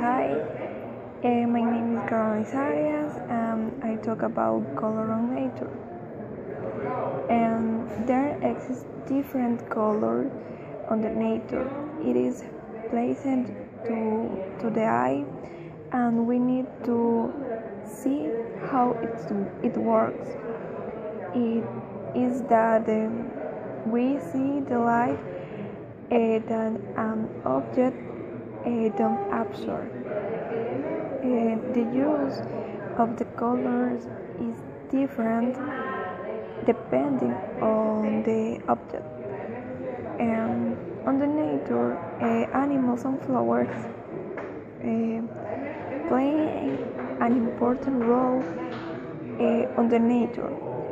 Hi, my name is Carolains Arias, and I talk about color on nature. And there exists different colors on the nature. It is pleasant to the eye, and we need to see how it works. It is that we see the light that an object don't absorb. The use of the colors is different depending on the object. On the nature, animals and flowers play an important role on the nature.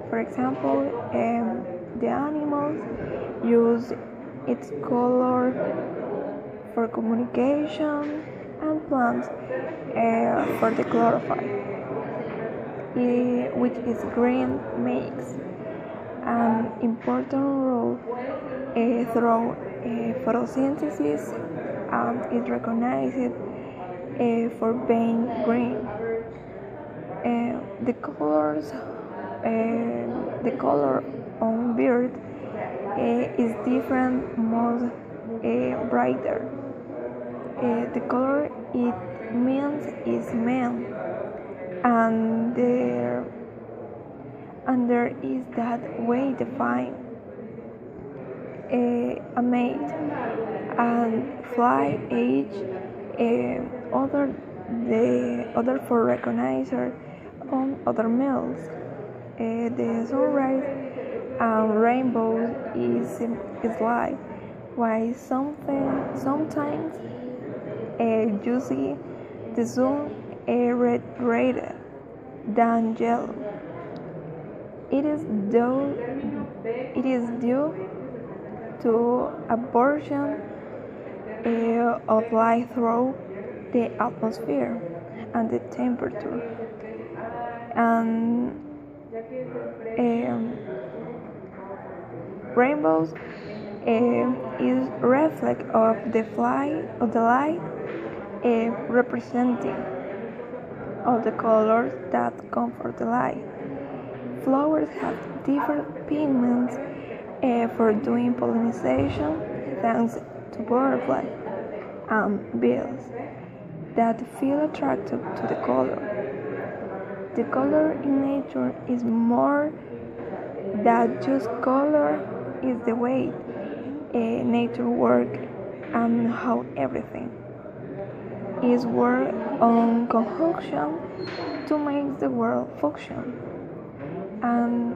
For example, the animals use its color for communication and plants for the chlorophyll, which is green, makes an important role through photosynthesis and is recognized for being green. The color on bird is different, more brighter. The color it means is man, and there is that way defined a mate and fly age other for recognizer on other males. The sunrise and rainbows is light, while sometimes you see the sun redder than yellow. It is due to abortion of light through the atmosphere and the temperature. And rainbows is reflect of the light representing all the colors that come from the light. Flowers have different pigments for doing pollination thanks to butterflies and bees that feel attracted to the color. The color in nature is more than just color, is the way nature works and how everything is work on conjunction to make the world function. And